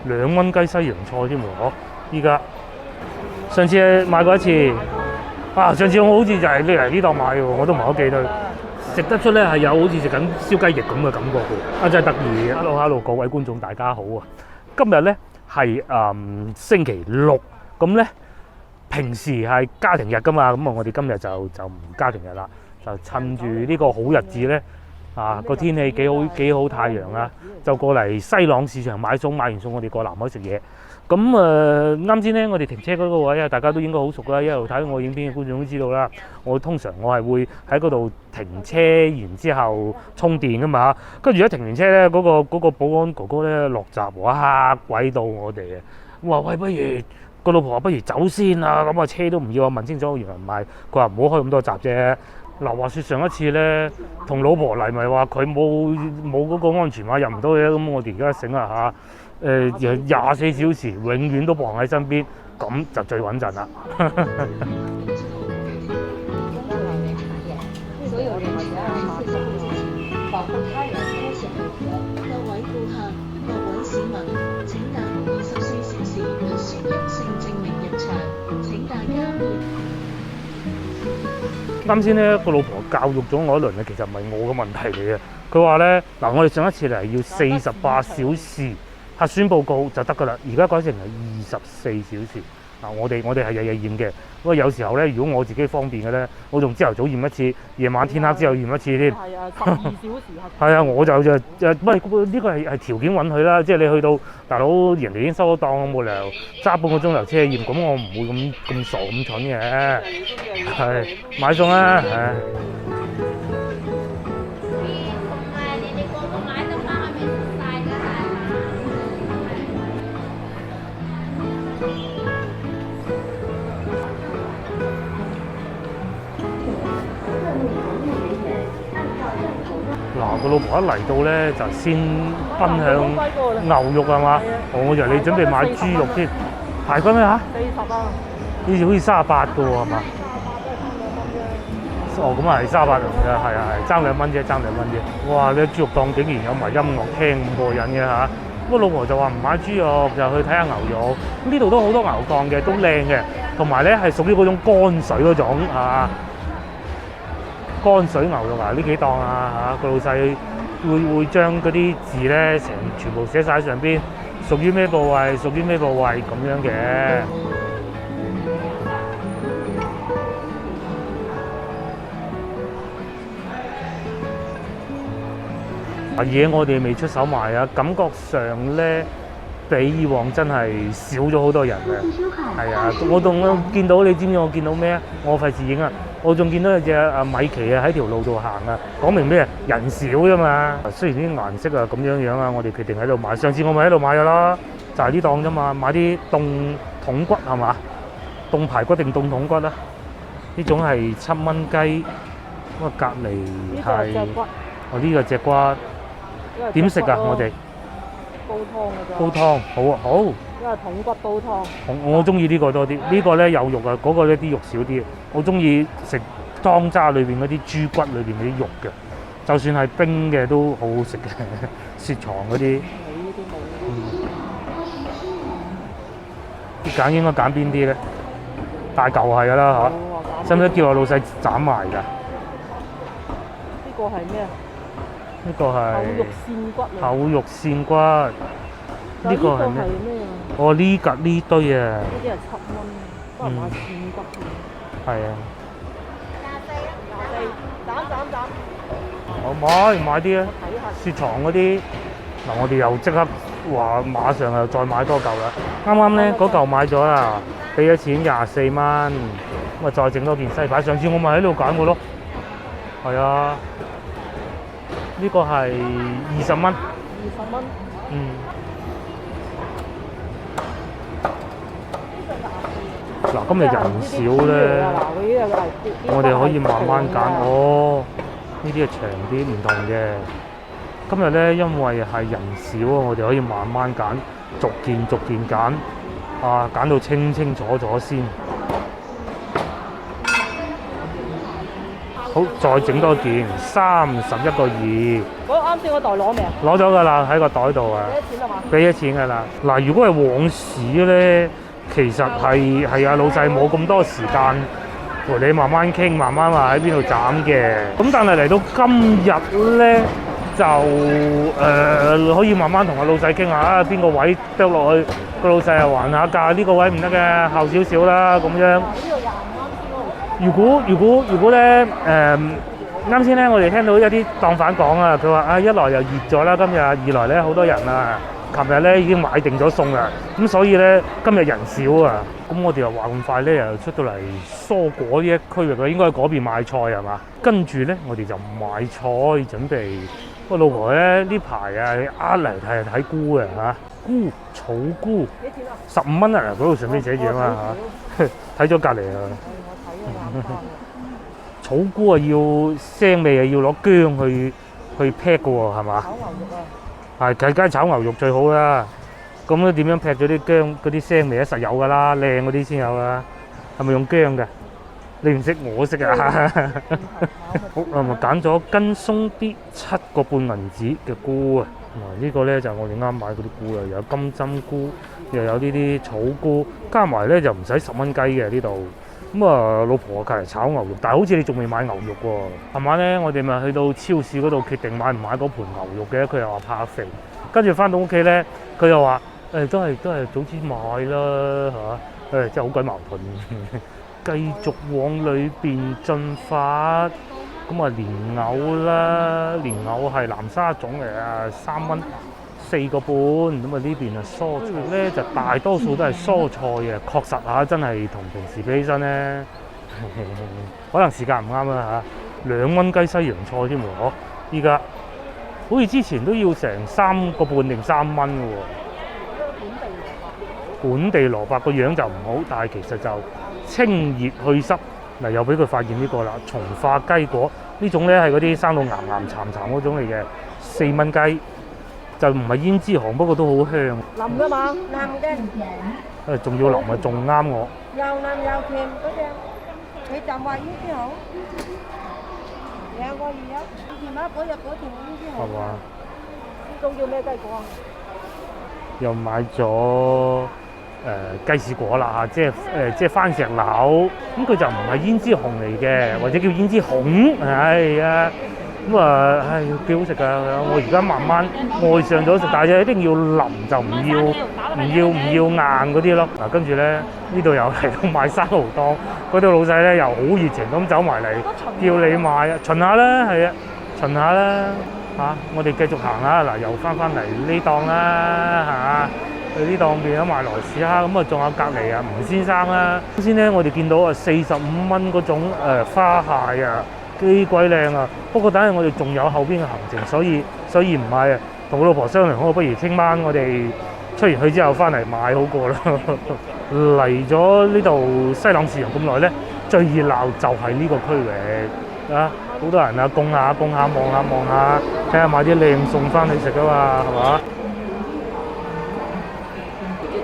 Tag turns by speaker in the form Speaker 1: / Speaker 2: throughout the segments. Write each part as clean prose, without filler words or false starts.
Speaker 1: 2蚊雞西洋菜添喎，依家上次買過一次，上次我好似就係嚟呢度買喎，我都唔係好記得。食得出咧係有好似食緊燒雞翼咁嘅感覺嘅，真係得意。Hello， 各位觀眾大家好啊！今日咧係星期六，咁咧平時係家庭日噶嘛，咁我哋今日就唔家庭日啦，就趁住呢個好日子咧，個天氣幾好太陽啊，就過嚟西朗市場買餸，買完餸我哋過南海食嘢。咁啱先咧，我哋停車嗰個位啊，大家都應該好熟啦，一路睇我影片嘅觀眾都知道啦。通常我係會喺嗰度停車，然之後充電噶嘛。跟住一停完車咧，嗰個保安哥哥咧落閘，哇鬼到我哋啊！我話喂，不如個老婆話不如走先啊，咁車都唔要啊，問清楚原來唔係，佢話唔好開咁多閘啫。嗱，話説上一次咧，同老婆嚟咪話佢冇嗰個安全碼入唔到嘅，咁我哋而家醒啦嚇。24小時永遠都傍喺身邊，咁就最穩陣啦。啱先咧，個老婆教育咗我一輪咧，其實唔係我嘅問題嚟嘅。佢話咧，嗱，我哋上一次嚟要48小時核酸報告就得㗎啦，而家改成係24小時。我哋係日日驗嘅，不過有時候咧，如果我自己方便嘅咧，我仲朝頭早驗一次，夜晚天黑之後驗一次添。係啊，12小時核酸。係啊，我就呢個係條件允許啦，即係你去到大佬人哋已經收咗檔，我冇理由揸半個鐘頭車驗，咁我唔會咁傻咁蠢嘅。係買餸啦，唉。個老婆一嚟到咧，就先分享牛肉係嘛？我以為你準備買豬肉添，排骨咩嚇？40啊！呢條好似38嘅喎係嘛？咁啊係38嚟嘅，係爭2蚊啫，爭2蚊啫。哇！你豬肉檔竟然有埋音樂聽咁過癮嘅嚇！咁老婆就話唔買豬肉，就去睇下牛肉。呢度都好多牛檔嘅，都靚嘅，同埋咧係屬於嗰種乾水嗰種乾水牛肉呢幾檔個老細會將嗰啲字咧全部寫晒喺上邊，屬於咩部位，屬於咩部位咁樣嘅。嘢我哋未出手賣啊，感覺上咧比以往真係少咗好多人嘅。係啊，我見到你知唔知我見到咩啊？我費事影啊！我仲見到有隻米奇喺條路度行啊，講明咩？人少啫嘛。雖然啲顏色咁樣啊，我哋決定喺度買。上次我咪喺度買咗啦，就係呢檔啫嘛，買啲凍筒骨係嘛？凍排骨定凍筒骨啊？呢種係7蚊雞，咁隔離係呢個隻骨點食啊？我哋
Speaker 2: 煲湯嘅啫。
Speaker 1: 煲湯好。
Speaker 2: 因為筒骨煲湯。
Speaker 1: 我中意呢個多啲，呢個咧有肉啊，嗰個咧啲肉少啲。我中意食湯渣裏邊嗰啲豬骨裏邊嗰啲肉嘅，就算係冰嘅都好好食嘅，雪藏嗰啲。啲揀應該揀邊啲咧？大嚿係㗎啦嚇，使唔使叫我老細斬埋㗎？
Speaker 2: 呢個係咩啊？
Speaker 1: 呢個係
Speaker 2: 口肉扇骨。
Speaker 1: 口肉扇骨。呢個係咩？呢堆啊！
Speaker 2: 呢啲係7蚊，都係買扇骨。
Speaker 1: 係啊。
Speaker 2: 斬。
Speaker 1: 我買啲啊！雪藏嗰啲嗱，我哋又即刻話馬上又再買多嚿啦。啱啱咧嗰嚿買咗啦，俾咗錢24蚊，咁啊再整多件西牌。上次我咪喺度揀過咯。係啊，呢個係20蚊。20蚊。嗱，今日人少咧，我哋可以慢慢揀。呢啲係長啲唔同嘅。今日咧，因為係人少啊，我哋可以慢慢揀，逐件揀，揀到清楚先。好好再整多件，31.2。
Speaker 2: 嗰啱先嗰袋攞未啊？
Speaker 1: 攞咗㗎啦，喺個袋度啊，
Speaker 2: 幾多錢啊嘛？
Speaker 1: 俾咗錢㗎啦。嗱，如果係往時咧，其實係啊老細冇咁多時間陪你慢慢傾，慢慢話喺邊度斬嘅。咁但係嚟到今日咧，就可以慢慢同個老細傾下啊，邊個位剁落去，個老細又還下價，呢個位唔得嘅，後少少啦咁樣。
Speaker 2: 呢度廿五啱先喎。
Speaker 1: 如果咧啱先咧，我哋聽到一啲檔販講啊，佢話啊一來又熱咗啦，今日二來咧好多人啊，琴日咧已經買定咗餸啦，咁所以咧今日人少啊，咁我哋又話咁快咧又出到嚟蔬果呢一區域啦，應該喺嗰邊買菜係嘛？跟住咧我哋就買菜準備。個老婆咧呢排啊呃嚟睇菇嘅嚇，菇草菇
Speaker 2: 幾錢啊？
Speaker 1: 15蚊啊，嗰度上面寫住啊嘛嚇，睇咗隔離啊。
Speaker 2: 我睇啊，
Speaker 1: 草菇啊要腥味啊，要攞薑去劈嘅喎，係嘛？
Speaker 2: 炒牛肉啊！
Speaker 1: 係梗係炒牛肉最好啦。咁咧點樣劈咗啲薑嗰啲腥味啊？實有㗎啦，靚嗰啲先有啦。係咪用薑㗎？你唔識，我識啊！好啊，咪揀咗斤鬆啲7個半銀紙嘅菇啊！嗱，呢個咧就係我哋啱買嗰啲菇啊，有金針菇，又有呢啲草菇，加埋咧就唔使10蚊雞嘅呢度。咁啊，老婆隔嚟炒牛肉，但係好似你仲未買牛肉喎。琴晚咧，我哋咪去到超市嗰度決定買唔買嗰盤牛肉嘅，佢又話怕肥。跟住翻到屋企咧，佢又話都係早啲買啦嚇，真係好鬼矛盾。繼續往裏邊進發，咁啊蓮藕啦，蓮藕係南沙種嚟啊，3蚊4個半，咁啊呢邊啊蔬菜咧就大多數都係蔬菜嘅，確實嚇真係同平時比起身咧，可能時間唔啱啦嚇，2蚊雞西洋菜添喎，依家好似之前都要成3個半定3蚊嘅喎。本地蘿蔔個樣就唔好，但係其實就清熱去濕。嗱，又俾佢發現呢個啦，從化雞果呢種咧係嗰啲生到岩岩慘慘嗰種嚟嘅，4蚊雞，就唔係胭脂紅，不過都好香。
Speaker 2: 腍㗎嘛？
Speaker 3: 腍嘅，
Speaker 1: 仲要腍啊，仲啱我。
Speaker 3: 又腍又甜嗰隻，你就話胭脂紅，2個月啊，以前買嗰日嗰條胭脂紅。
Speaker 1: 係嘛？
Speaker 2: 呢種叫咩雞果啊？
Speaker 1: 又買咗雞屎果啦，即係番石榴，咁佢就唔係胭脂紅嚟嘅，或者叫胭脂紅，係啊，咁啊，幾好食㗎！我而家慢慢愛上咗食，但係一定要腍，就唔要硬嗰啲咯。嗱，跟住咧呢度又嚟到買生蠔檔，嗰度老細咧又好熱情咁走埋嚟，叫你買啊，巡下啦，係啊，巡下啦嚇，我哋繼續行啦，嗱，又翻嚟呢檔啦嚇。去呢檔變咗賣萊士蝦，咁啊仲有隔離啊吳先生啦。啱先咧我哋見到啊45蚊嗰種花蟹啊，幾鬼靚啊！不過等陣我哋仲有後邊嘅行程，所以唔買啊。同我老婆商量好，不如聽晚我哋出完去之後翻嚟買好過啦。嚟咗呢度西朗市場咁耐咧，最熱鬧就係呢個區域啊！好多人啊，供下望下，睇下買啲靚餸翻去食啊嘛，係嘛？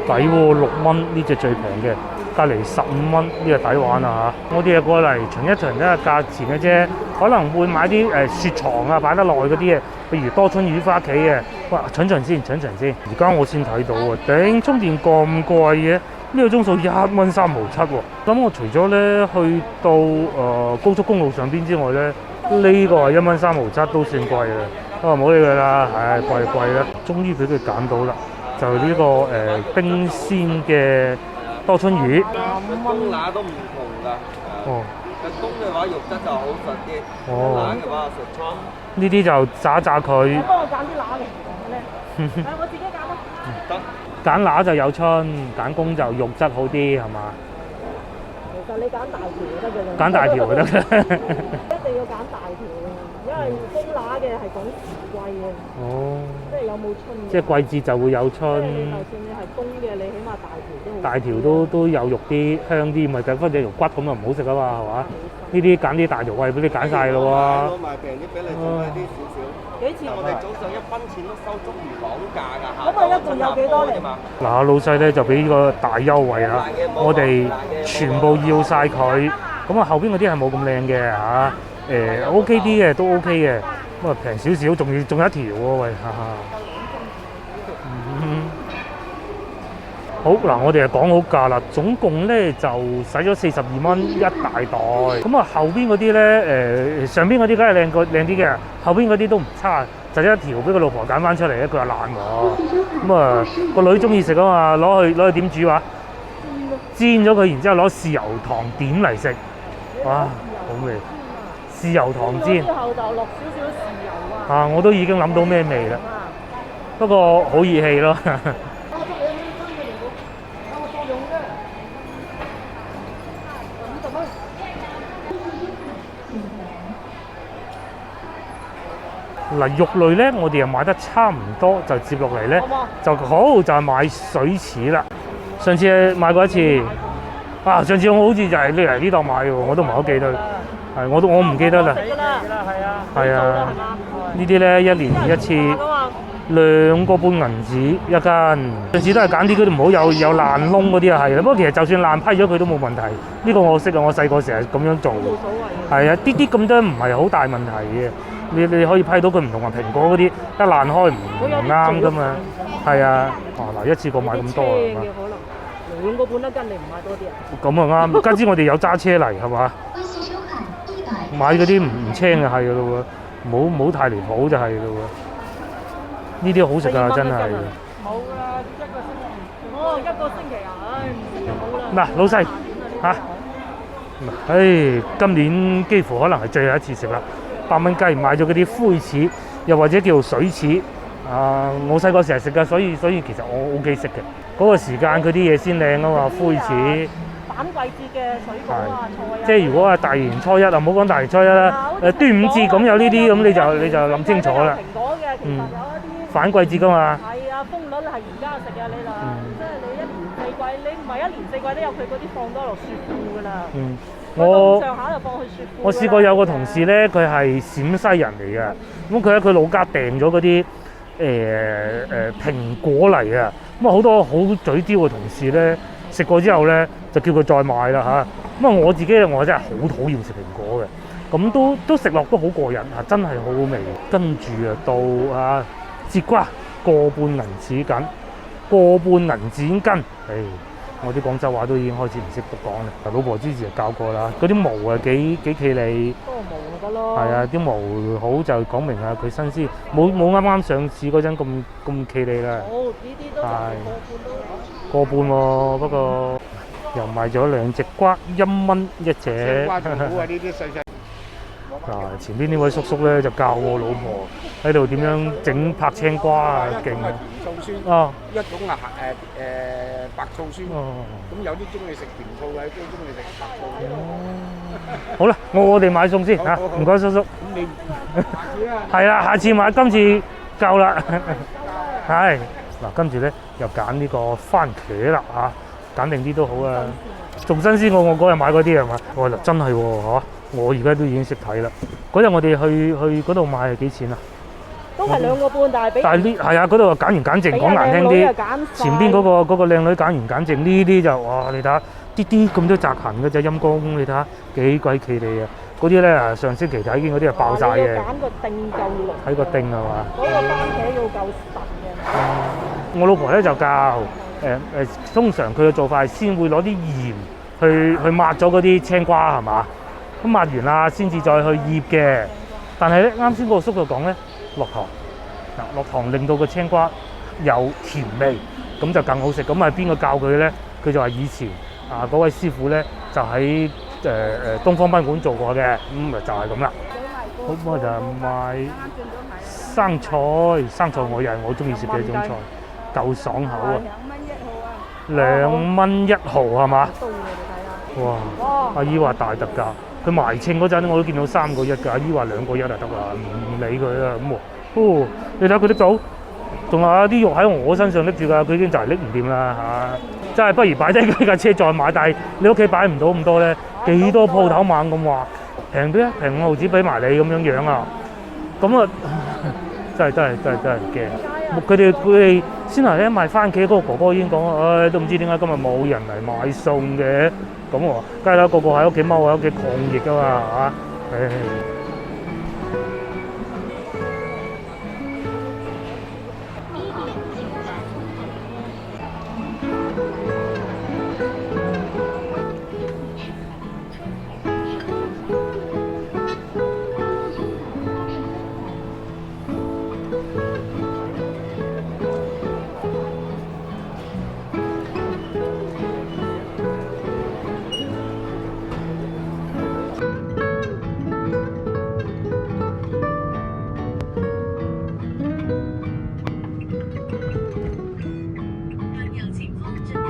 Speaker 1: 抵喎，6蚊呢隻最平嘅，隔離15蚊呢個抵玩啊嚇！我哋係過嚟巡一巡睇下價錢嘅啫，可能會買啲雪藏啊擺得耐嗰啲嘅，譬如多春魚翻屋企嘅。哇，巡巡先！而家我先睇到喎，頂充電咁貴嘅，呢個鐘數1蚊3毫7喎。咁我除咗咧去到高速公路上邊之外咧，呢個係1蚊3毫7都算貴嘅。唔好理佢啦，唉貴啦，終於俾佢揀到啦！就呢個冰鮮嘅多春魚，
Speaker 4: 公乸都唔同㗎。
Speaker 1: 哦，
Speaker 4: 公嘅話肉質就好實啲，乸嘅話實倉。
Speaker 1: 呢啲就炸佢。
Speaker 2: 幫我揀啲乸嚟，靚。我自己揀啦。
Speaker 4: 得。
Speaker 1: 揀乸就有春，揀公就肉質好啲，係嘛？
Speaker 2: 其實你揀大條就得嘅啦。
Speaker 1: 揀大條就得。
Speaker 2: 一定要揀大條嘅，因為公乸嘅係講時季嘅。
Speaker 1: 哦。
Speaker 2: 即係有冇春嘅？
Speaker 1: 即係季節就會有春。
Speaker 2: 即係你就算你係公嘅，你起碼大條都好。
Speaker 1: 大條都有肉啲，香啲，咪揀翻隻肉骨咁就唔好食啊嘛，係嘛？呢啲揀啲大條喂，俾你揀晒咯喎。
Speaker 4: 攞埋平啲俾你，仲低啲少少。
Speaker 2: 幾錢？
Speaker 4: 我哋早上1分錢都收足魚檔價㗎嚇。
Speaker 2: 咁啊，一共有幾多嚟？
Speaker 1: 嗱，老細咧就俾呢個大優惠啦，我哋全部要晒佢。咁啊，後邊嗰啲係冇咁靚嘅嚇。OK 啲嘅都 OK 嘅，咁啊平少少，仲有一條喎喂，好嗱，我哋就講好價啦，總共咧就使咗42蚊一大袋，咁啊後邊嗰啲咧上邊嗰啲梗係靚啲嘅，後邊嗰啲都唔差，就一條俾個老婆揀翻出嚟咧，佢話爛喎，咁啊個女中意食啊嘛，攞去點煮啊？煎咗佢，然之後攞豉油糖點嚟食，哇好味！豉油糖煎，
Speaker 2: 之後就落少少豉油啊。
Speaker 1: 啊我都已經諗到咩味啦，不過好熱氣咯。嗱肉類咧，我哋又買得差唔多，就接落嚟咧就好就係買水柿啦。上次買過一次，啊上次我好似就係嚟呢度買喎，我都唔係好記得，係我唔記得啦。係啊，呢啲咧1年一次，2個半銀紙一間。上次都係揀啲嗰啲唔好有爛窿嗰啲啊，係啦。不過其實就算爛批咗佢都冇問題。呢個我識啊，我細個成日咁樣做。係啊，啲咁多唔係好大問題嘅。你可以批到佢唔同話蘋果嗰啲一爛開唔啱噶嘛。係啊，嗱一次過買咁多啊嘛。
Speaker 2: 可能2個半一斤，你唔買多啲啊？
Speaker 1: 咁啊啱，加之我哋有揸車嚟係嘛？買嗰啲唔青嘅係噶咯喎，唔好太離譜就係噶咯喎。呢啲好食㗎真係。
Speaker 2: 冇啦，1個星期啊，唉唔食就冇啦。
Speaker 1: 嗱老細嚇，今年幾乎可能係最後一次食啦。8蚊雞買咗嗰啲灰柿，又或者叫做水柿。我細個成日食㗎，所以其實我 OK 食嘅。嗰個時間佢啲嘢先靚啊嘛，灰柿。
Speaker 2: 反季節嘅水果啊，菜啊。
Speaker 1: 即係如果係大年初一啊，唔好講大年初一啦，端午節咁有呢啲咁你就諗清楚啦。
Speaker 2: 蘋果嘅其實有一啲
Speaker 1: 反季節㗎嘛。
Speaker 2: 係啊，蜂蜜係而家食啊，你啦，即係你1年4季，你唔係1年4季都有佢嗰啲放多落雪庫㗎啦。上下就放去雪庫。我試過有個同事咧，佢係陝西人嚟嘅，咁佢喺佢老家訂咗嗰啲蘋果嚟啊，咁啊好多好嘴刁嘅同事咧食過之後咧就叫佢再買啦嚇，咁啊我自己我真係好討厭食蘋果嘅，咁都食落都好過癮啊，真係好好味。跟住啊到節瓜個半銀紙緊，個半銀紙斤，我啲廣州話都已經開始唔識得講啦。老婆之前就教過啦，嗰啲毛啊幾企理，多毛咪得咯。係
Speaker 1: 啊，啲毛好就講明啊，佢新鮮，冇啱啱上市嗰陣咁企理啦。
Speaker 2: 好，呢啲都係
Speaker 1: 個半喎，不過又賣咗2隻瓜，1蚊一隻。
Speaker 5: 瓜仲好啊！呢啲細細。
Speaker 1: 嗱，前邊呢位叔叔咧就教我老婆喺度點樣整拍青瓜啊，勁啊！
Speaker 5: 甜醋酸。
Speaker 1: 哦。
Speaker 5: 一種啊白醋酸。哦。咁有啲中意食甜醋嘅，有啲中意食白醋嘅。
Speaker 1: 好啦，我哋買餸先嚇，唔該叔叔。咁你下次啊？係啦，下次買，今次夠啦。係。嗱，跟住咧又揀呢個番茄啦嚇，揀定啲都好啊。仲新鮮過我嗰日買嗰啲係嘛？我話真係喎嚇。我而家都已經識睇啦。嗰日我哋去嗰度買係幾錢啊？
Speaker 2: 都係2個半，但係
Speaker 1: 呢係啊，嗰度揀完揀淨，講難聽啲。前邊嗰個靚女揀完揀淨，呢啲就哇！你睇下啲咁多扎痕嘅啫，陰公，你睇下幾鬼企理啊！嗰啲咧上星期睇見嗰啲係爆晒嘅。
Speaker 2: 揀個丁夠濃。睇
Speaker 1: 個丁係嘛？
Speaker 2: 嗰個番茄要夠實嘅。
Speaker 1: 我老婆咧就教通常佢嘅做法係先會攞啲鹽去抹咗嗰啲青瓜係嘛？咁抹完啦，先至再去醃嘅。但係咧，啱先嗰個叔就講咧，落糖落糖令到個青瓜有甜味，咁就更好食。咁係邊個教佢咧？佢就話以前嗰位師傅咧就喺東方賓館做過嘅，咁就係咁啦。好，我就賣生菜我又係我中意食嘅一種菜，夠爽口啊！2蚊1毫係嘛？哇！阿姨話大特價。佢埋稱嗰陣我都見到3個1㗎，阿姨話2個1就得啦，唔理佢啦咁喎。你睇下佢拎到，仲有啲肉喺我身上拎住㗎，佢已經就係拎唔掂啦嚇。真係不如擺低佢架車再買，但係你屋企擺唔到咁多咧，幾多鋪頭猛咁話平啲啊，平5毫紙俾埋你咁樣啊，咁啊真係驚。佢哋先頭咧賣番茄嗰個哥哥已經講，都唔知點解今日冇人嚟買餸嘅。咁喎，梗係啦，個個喺屋企踎喺屋企抗疫㗎嘛嚇，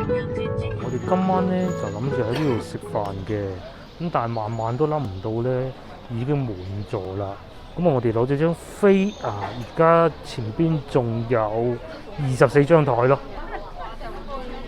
Speaker 2: 我哋今晚咧就諗住喺呢度食飯嘅，咁但係萬萬都諗唔到咧已經滿座啦。咁我哋攞咗張飛啊，而家前邊仲有24張台咯。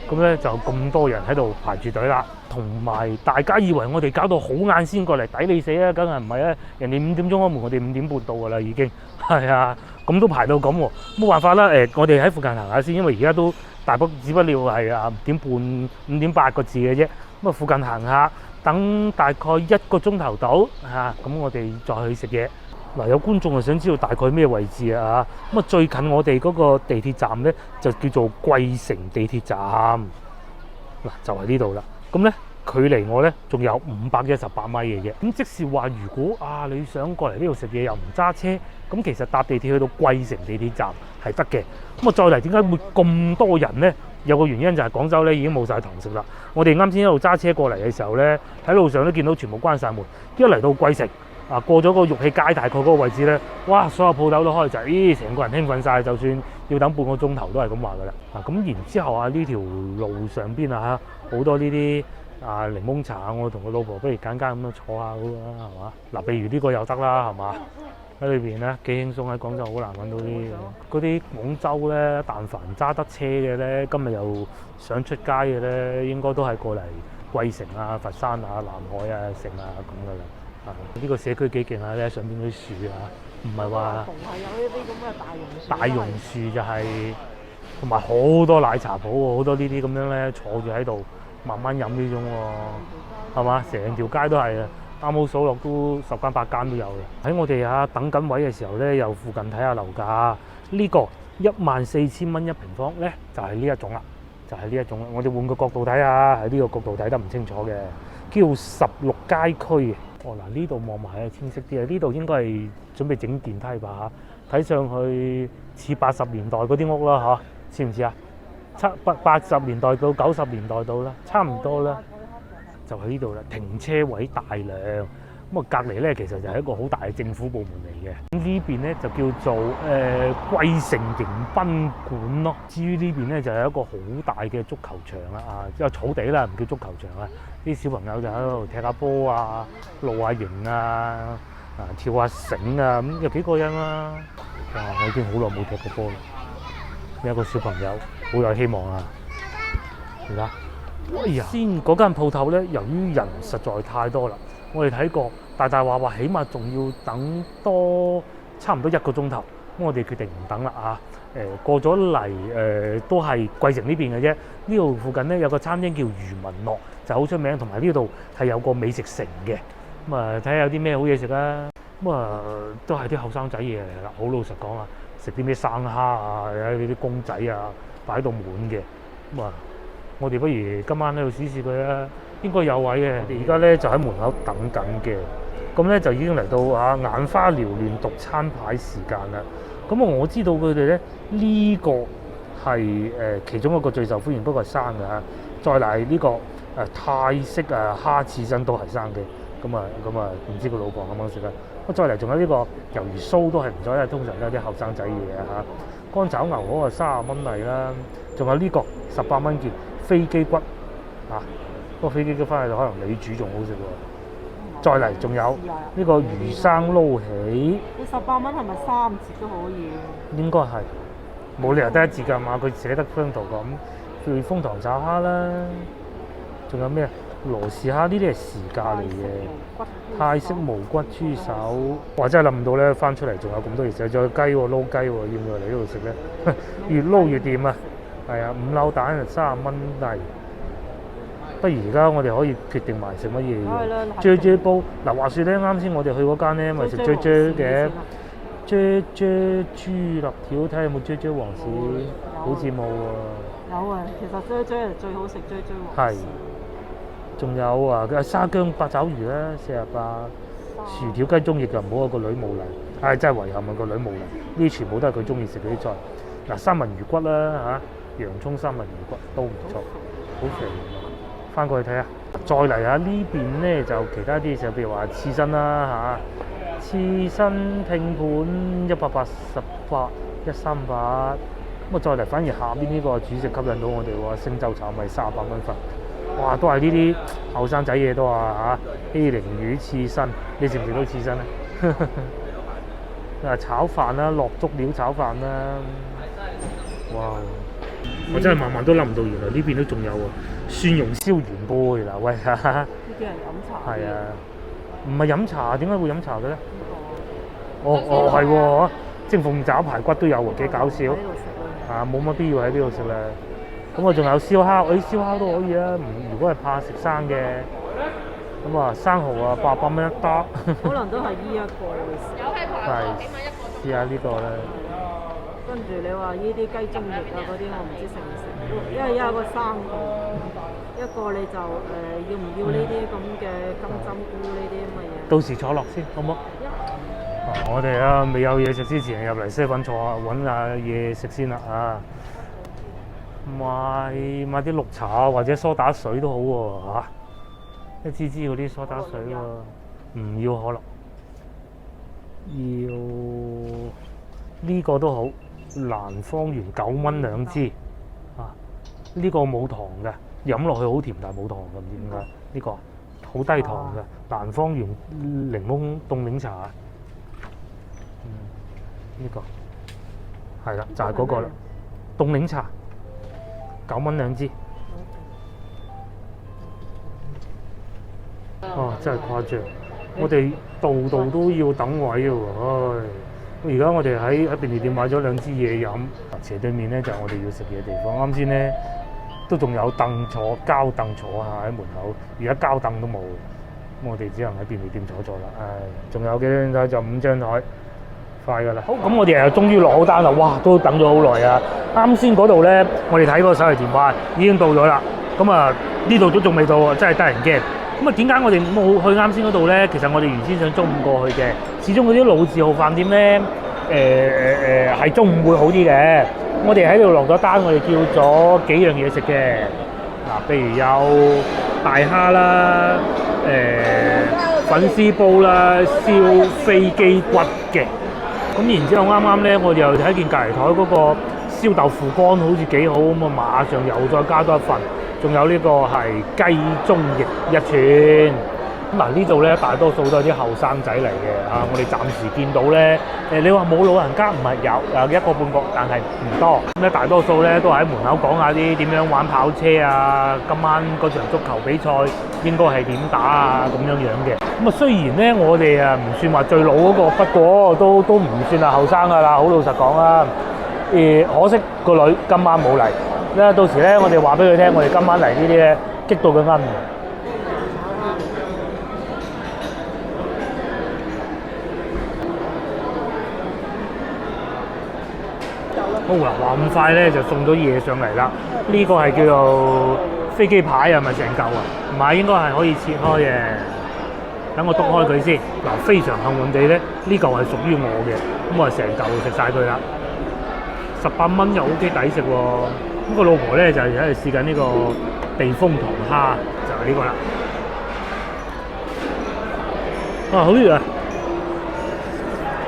Speaker 2: 咁咧就咁多人喺度排住隊啦，同埋大家以為我哋搞到好晏先過嚟，抵你死啊！梗係唔係啊？人哋5點鐘開門，我哋5點半到㗎啦已經。係啊，咁都排到咁喎，冇辦法啦。我哋喺附近行下先，因為而家都大不只不了係5點半、5點8個字嘅啫。咁啊，附近行下，等大概1個鐘頭到嚇，咁我哋再去食嘢。嗱，有觀眾啊想知道大概咩位置啊？咁啊，最近我哋嗰個地鐵站咧就叫做桂城地鐵站，嗱就係呢度啦。咁咧距離我咧仲有518米嘅啫。咁即是話，如果你想過嚟呢度食嘢又唔揸車，咁其實搭地鐵去到桂城地鐵站係得嘅。咁啊，再嚟點解會咁多人咧？有個原因就係廣州咧已經冇晒堂食啦。我哋啱先一路揸車過嚟嘅時候咧，喺路上都見到全部關晒門，一嚟到桂城。過咗個玉器街大概嗰個位置咧，哇！所有鋪頭都開齊，成個人興奮晒，就算要等半個鐘頭都係咁話噶啦。咁然之後呢條路上邊好多呢啲檸檬茶，我同個老婆不如揀間咁樣坐下好啦，係嘛？嗱，譬如呢個又得啦，係嘛？喺裏邊咧幾輕鬆，喺廣州好難揾到啲嗰啲廣州咧，但凡揸得車嘅咧，今日又想出街嘅咧，應該都係過嚟桂城啊、佛山啊、南海啊、城啊咁噶啦。呢個社區幾勁啊！咧上邊啲樹唔係話
Speaker 3: 係有呢啲咁嘅
Speaker 2: 大榕樹就係同埋好多奶茶鋪喎，好多呢啲咁樣咧坐住喺度慢慢飲呢種喎，係嘛？成條街都係啊，啱好數落都10間8間都有嘅。喺我哋等緊位嘅時候咧，又附近睇下樓價，呢個14000蚊1平方咧，就係呢一種啦，就係呢一種啦。我哋換個角度睇下，喺呢個角度睇得唔清楚嘅，叫16街區嘅。嗱，呢度望埋係清晰啲啊！呢度應該係準備整電梯吧？睇上去似80年代嗰啲屋啦，似唔似啊？80年代到90年代到啦，差唔多啦，就喺呢度啦。停車位大量，咁隔離咧其實就係一個好大嘅政府部門嚟嘅。呢邊咧就叫做桂城迎賓館咯。至於呢邊咧就係一個好大嘅足球場啦，即係草地啦，唔叫足球場啊。啲小朋友就喺度踢下波啊、露下營啊、跳下繩啊，咁有幾過癮啊！哇！我已經好耐冇踢過波啦。有一個小朋友好有希望啊！而家，哎呀，先嗰間鋪頭咧，由於人實在太多啦，我哋睇過大話起碼仲要等多差唔多1個鐘頭，咁我哋決定唔等啦啊！過咗嚟都係桂城呢邊嘅啫。呢度附近咧有個餐廳叫漁民樂，就好出名，同埋呢度係有個美食城嘅。咁睇下有啲咩好嘢食啦。咁都係啲後生仔嘢嚟啦。好老實講啊，食啲咩生蝦啊，有啲公仔啊，擺到滿嘅。咁我哋不如今晚喺度試試佢啦。應該有位嘅。而家咧就喺門口等緊嘅。咁咧就已經嚟到眼花繚亂讀餐牌時間啦。咁我知道佢哋咧呢個係其中一個最受歡迎，不過係生嘅嚇。再嚟呢個泰式蝦刺身都係生嘅。咁唔知個老婆啱啱食啦。再嚟仲有呢個魷魚鬚都係唔錯，因為通常都係啲後生仔嘢嚇。乾炒牛河30蚊嚟啦。仲有呢個18蚊件飛機骨不過飛機骨翻去可能你煮仲好食喎。再嚟仲有呢個魚生撈起，
Speaker 3: 你18蚊係咪3折都可以？
Speaker 2: 應該係冇理由得1折㗎嘛，佢寫得相同咁。叫楓糖炒蝦啦，仲有咩羅氏蝦？呢啲係時價嚟嘅。泰式無骨豬手，哇！真係諗唔到咧，翻出嚟仲有咁多嘢食，仲有雞喎，撈雞喎，要唔要嚟呢度食咧？越撈越掂啊！係啊，5柳蛋30蚊嚟。不如而家我哋可以決定埋食乜嘢啫啫煲。嗱，話説咧，啱先我哋去嗰間咧，咪食啫啫嘅啫啫豬肋條，睇下有冇啫啫皇氏，好似冇喎。
Speaker 3: 有啊，其實啫啫係最好食啫啫皇氏。
Speaker 2: 係。仲有沙姜八爪魚啦，48。薯條雞中翼就唔好啊，個女冇嚟。真係遺憾啊，個女冇嚟。呢啲全部都係佢中意食嗰啲菜。嗱，三文魚骨啦洋葱三文魚骨都唔錯，好肥。翻過去睇下，再嚟下呢邊咧就其他啲就譬如話刺身啦刺身拼盤188 138，咁啊再嚟反而下邊呢個主食吸引到我哋喎，星洲炒米38蚊份。哇！都係呢啲後生仔嘢多啊嚇，希靈魚刺身，你食唔食到刺身咧？炒飯啦，落足料炒飯啦，哇！我真係晚晚都諗唔到，原來呢邊都仲有喎，蒜蓉燒元貝嗱，喂哈哈！
Speaker 3: 呢啲係飲茶。
Speaker 2: 係啊，唔係飲茶，點解會飲茶嘅咧？哦係喎，蒸鳳爪排骨都有喎，幾搞笑啊！冇乜必要喺呢度食啦。咁我仲有燒烤，燒烤都可以啊。如果係怕食生嘅，咁啊生蠔啊800蚊一打。
Speaker 3: 可能都係依一個會食。
Speaker 2: 係，試下呢個咧。
Speaker 3: 跟住你話呢啲雞中翼啊嗰啲，我唔知食唔食，因為有個生蠔，一個你就要唔要呢啲咁嘅金針菇呢啲咁嘅嘢。
Speaker 2: 到時坐落先，好唔好？我哋啊未有嘢食之前入嚟7-11坐下揾下嘢食先啦啊！買啲綠茶啊或者梳打水都好喎嚇，一支支嗰啲梳打水喎，唔要可樂，要呢個都好，蘭芳園9蚊2支啊！呢個冇糖嘅，飲落去好甜，但係冇糖嘅，唔知點解呢個好低糖嘅蘭芳園檸檬凍檸茶啊！呢個係啦，就係嗰個啦，凍檸茶9蚊2支。哦，真係誇張！我哋度度都要等位嘅喎，唉！而家我哋喺便利店買咗2支嘢飲，斜對面咧就係我哋要食嘢地方。啱先咧都仲有凳坐，膠凳坐下喺門口，而家膠凳都冇，咁我哋只能喺便利店坐啦。唉，仲有幾張台就5張台。快㗎啦！好，咁我哋又終於落好單啦！哇，都等咗好耐啊！啱先嗰度咧，我哋睇嗰個手提電話已經到咗啦。咁啊，呢度都仲未到喎，真係得人驚。咁啊，點解我哋冇去啱先嗰度咧？其實我哋原先想中午過去嘅，始終嗰啲老字號飯店咧，係中午會好啲嘅。我哋喺度落咗單，我哋叫咗幾樣嘢食嘅。嗱，譬如有大蝦啦，粉絲煲啦，燒飛機骨嘅。咁然之後啱啱咧，我哋又睇見隔離台嗰個燒豆腐乾好似幾好咁啊，馬上又再加多一份，仲有呢個係雞中翼1串。咁嗱呢度咧大多數都係啲後生仔嚟嘅啊，我哋暫時見到咧你話冇老人家唔係有一個半個，但係唔多。咁咧大多數咧都喺門口講下啲點樣玩跑車啊，今晚嗰場足球比賽應該係點打啊咁樣嘅。咁啊雖然咧我哋啊唔算話最老嗰個，不過都唔算係後生噶啦，好老實講啦。可惜個女今晚冇嚟，咧到時咧我哋話俾佢聽，我哋今晚嚟呢啲咧激到佢奀。好啦，話咁快咧就送咗嘢上嚟啦。呢個係叫做飛機牌係咪成嚿啊？唔係，應該係可以切開嘅。等我篤開佢先。嗱，非常幸運地咧，呢嚿係屬於我嘅，咁我成嚿食晒佢啦。18蚊又 OK 抵食喎。咁個老婆咧就喺度試緊呢個避風塘蝦，就係呢個啦。啊，好熱啊！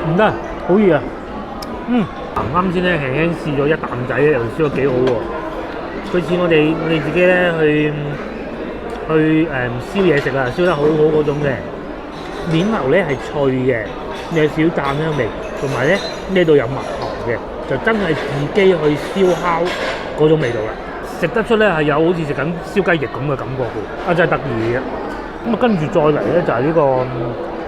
Speaker 2: 唔得，好熱啊！啱先咧輕輕試咗一啖仔咧，又燒得幾好喎。佢似我哋自己咧去燒嘢食啊，燒得好好嗰種嘅。面頭咧係脆嘅，有少蘸香味，同埋咧呢度有蜜糖嘅，就真係自己去燒烤嗰種味道啦。食得出咧係有好似食緊燒雞翼咁嘅感覺嘅，真係得意嘅。咁啊跟住再嚟咧就係呢個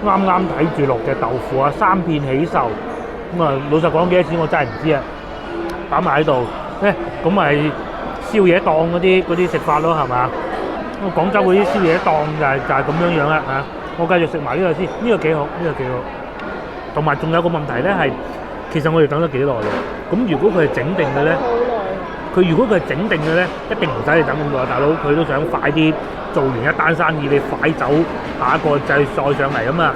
Speaker 2: 啱啱睇住落嘅豆腐啊，3片起壽。咁啊，老實講幾多錢我真係唔知啊，擺埋喺度，咁咪宵夜檔嗰啲食法咯，係嘛？咁廣州嗰啲宵夜檔就係咁樣啦嚇。我繼續食埋呢個先，呢個幾好，呢個幾好。同埋仲有個問題咧係，其實我哋等咗幾耐嘅。咁如果佢係整定嘅咧，如果佢係整定嘅咧，一定唔使你等咁耐，大佬佢都想快啲做完一單生意，你快走下一個就再上嚟啊嘛。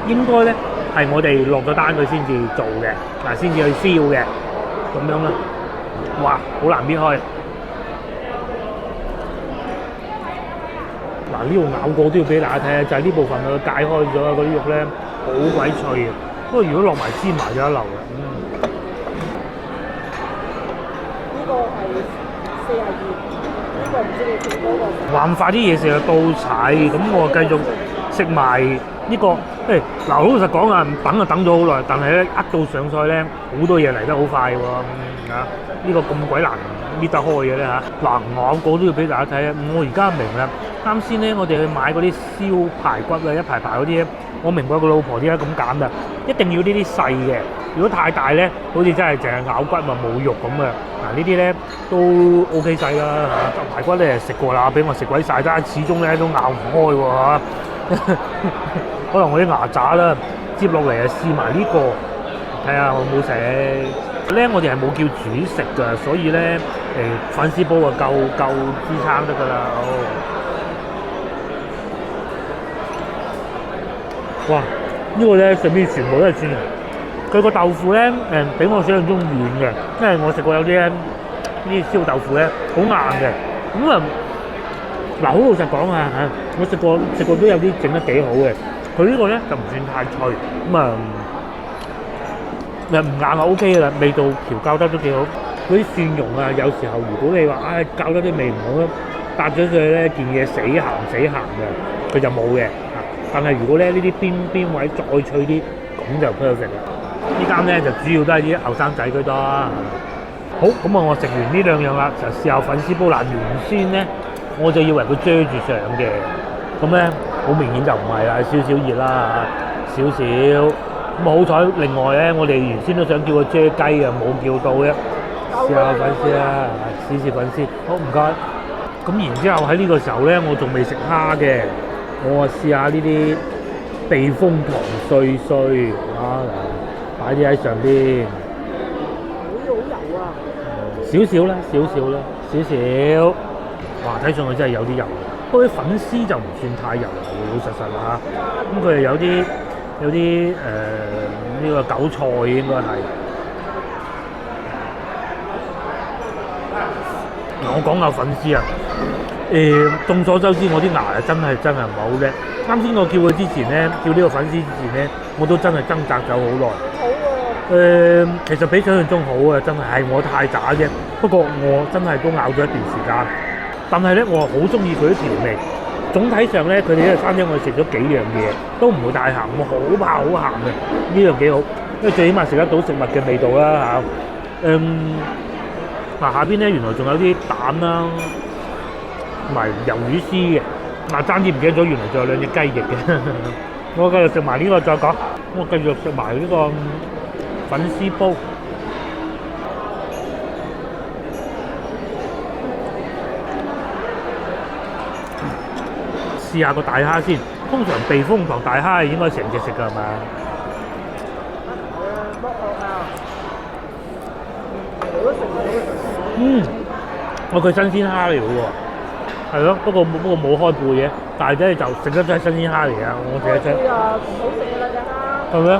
Speaker 2: 應該咧。係我哋落咗單佢先至做嘅，嗱先至去燒嘅，咁樣啦。哇，好難搣開。嗱呢度咬過都要俾大家睇下，就係呢部分佢解開咗嗰啲肉咧，好鬼脆嘅。不過如果落埋芝麻就一流嘅。
Speaker 3: 個唔知你食嗰個。
Speaker 2: 話咁快啲嘢食就到齊，咁我繼續食埋呢個。嗱，好老實講啊，等就等咗好耐，但係咧一到上菜咧，好多嘢嚟得好快喎。呢個咁鬼難搣得開嘅咧嚇。嗱，我個都要俾大家睇啊！我而家明啦，啱先咧我哋去買嗰啲燒排骨啊，一排排嗰啲咧，我明白個老婆點解咁揀啦，一定要呢啲細嘅。如果太大咧，好似真係淨係咬骨嘛冇肉咁啊！嗱，呢啲咧都 OK 細啦嚇。排骨咧食過啦，俾我食鬼晒，但係始終咧都咬唔開喎嚇。可能我啲牙渣啦，接落嚟啊試埋呢個，睇下好唔好食。咧我哋係冇叫主食㗎，所以咧粉絲煲啊夠支撐得㗎啦。哇！呢個咧上邊全部都係蒜嘅，佢個豆腐咧比我想象中軟嘅，因為我食過有啲咧呢啲燒豆腐咧好硬嘅，咁啊嗱好老實講啊嚇，我食過都有啲整得幾好嘅，佢呢個咧就唔算太脆，咁啊唔硬就 OK 嘅啦，味道調校得都幾好。嗰啲蒜蓉啊，有時候如果你話校得啲味唔好咧，搭咗上去咧件嘢死鹹嘅，佢就冇嘅。但係如果咧呢啲邊位再脆啲，咁就 perfect 啦。呢間咧就主要都係啲後生仔居多。好，咁啊我食完呢兩樣啦，就試下粉絲煲啦。原先咧我就以為佢遮住上嘅，咁咧好明顯就唔係啦，少少熱啦，少少。咁好彩，另外咧我哋原先都想叫佢遮雞啊，冇叫到嘅。試下粉絲啦，試粉絲。好，唔該。咁然之後喺呢個時候咧，我仲未食蝦嘅。我試下呢啲避風塘碎啊，擺啲喺上邊。
Speaker 3: 好油啊！
Speaker 2: 少少啦。哇！睇上去真係有啲油，不過啲粉絲就唔算太油，老老實實啦。咁佢又有啲呢個韭菜應該係。我講下粉絲啊。眾所周知，我啲牙真係唔係好叻。啱先我叫佢之前咧，叫呢個粉絲之前咧，我都真係掙扎咗好耐。
Speaker 3: 好喎。
Speaker 2: 其實比想象中好啊，真係我太渣啫。不過我真係都咬咗一段時間，但係咧我好中意佢啲調味。總體上咧，佢哋呢個餐廳我哋食咗幾樣嘢，都唔會太鹹，我好怕好鹹嘅，呢樣幾好，因為最起碼食得到食物嘅味道啦嚇。嗱下邊咧原來仲有啲蛋啦。同埋魷魚絲嘅，嗱爭啲唔記得咗，原來仲有兩隻雞翼嘅。我繼續食埋呢個再講，我繼續食埋呢個粉絲煲。試下個大蝦先，通常避風塘大蝦應該成隻食㗎係嘛？佢新鮮蝦嚟嘅喎。係咯，不過冇開背嘅，但係真係就食得真係新鮮蝦嚟啊！我食得出。
Speaker 3: 背啊，唔好食㗎啦隻蝦。
Speaker 2: 係咩？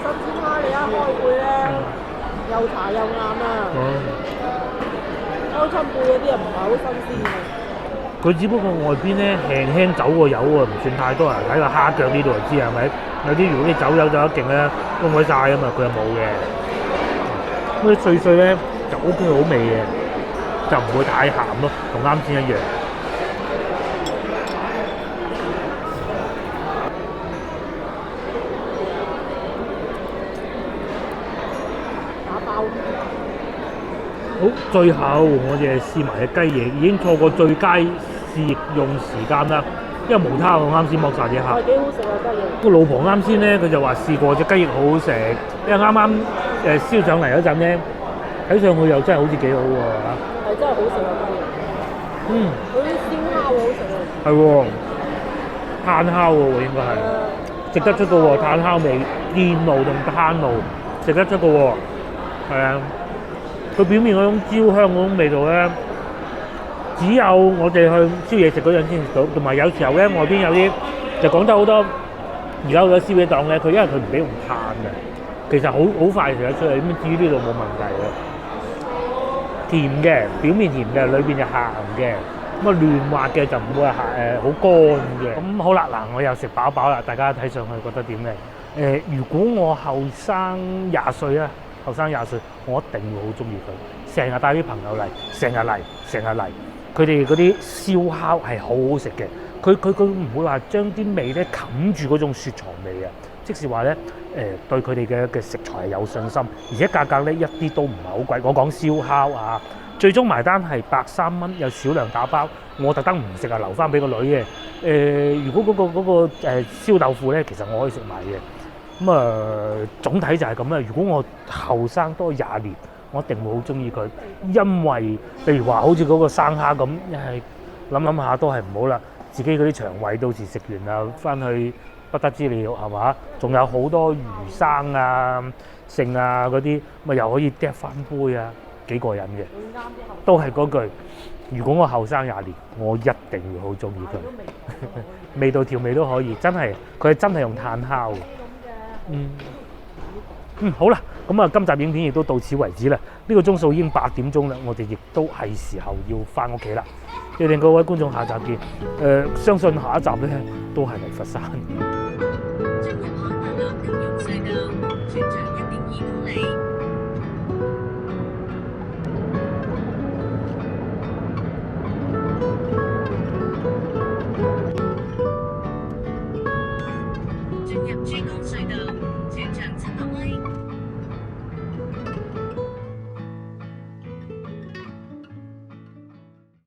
Speaker 3: 新鮮蝦你一開背咧，又柴又硬啊！開親背嗰啲又唔係好新鮮嘅。
Speaker 2: 佢只不過外邊咧輕走個油喎，唔算太多人喺個蝦腳呢度就知係咪？有啲如果啲走油走得勁咧，都開晒啊嘛，佢又冇嘅。咁啲碎咧就 OK 好味嘅。就唔會太鹹咯，同啱先一樣。
Speaker 3: 打包。
Speaker 2: 好，最後我哋試埋嘅雞翼，已經錯過最佳試用時間啦。因為無他，我啱先剝晒隻蝦。
Speaker 3: 幾好食啊雞翼！
Speaker 2: 個老婆啱先咧，佢就話試過隻雞翼好好食，因為啱啱燒上嚟嗰陣咧，睇上去又真係好似幾好喎嚇。
Speaker 3: 係真係好食啊雞翼！嗰啲鮮蝦好食啊！
Speaker 2: 係喎，炭烤喎應該係，食得出嘅喎，炭烤味，電爐同炭爐食得出嘅喎，係啊，佢表面嗰種焦香嗰種味道咧，只有我哋去燒嘢食嗰陣先食到，同埋有時候咧外邊有啲就講得好多，而家好多燒嘢檔咧，佢因為佢唔俾用炭嘅，其實好快食得出嚟，咁至於呢度冇問題嘅。甜嘅，表面甜嘅，裏邊就鹹嘅，咁啊嫩滑嘅就唔會係好乾嘅。咁好啦，嗱我又食飽飽啦，大家睇上去覺得點咧？如果我後生20歲啊，後生20歲，我一定會好中意佢，成日帶啲朋友嚟，成日嚟，佢哋嗰啲燒烤係好好食嘅。佢唔會話將啲味咧冚住嗰種雪藏味啊，即是話咧對佢哋嘅食材係有信心，而且價格咧一啲都唔係好貴。我講燒烤啊，最終埋單係130蚊，有少量打包。我特登唔食啊，留翻俾個女嘅。如果嗰個燒豆腐咧，其實我可以食埋嘅。咁總體就係咁啦。如果我後生多20年，我一定會好中意佢，因為譬如話好似嗰個生蝦咁，係諗下都係唔好啦。自己嗰啲腸胃到時食完啊，翻去不得之了係嘛？仲有好多魚生啊、剩啊嗰啲，咪又可以嗒翻杯啊，幾過癮嘅。都係嗰句，如果我後生20年，我一定會好中意佢。味道調味都可以，真係佢係真係用炭烤嘅。好啦，咁啊，今集影片亦都到此為止啦。呢個鐘數已經8點鐘啦，我哋亦都係時候要翻屋企啦。約定各位觀眾下集見。相信下一集咧都係嚟佛山。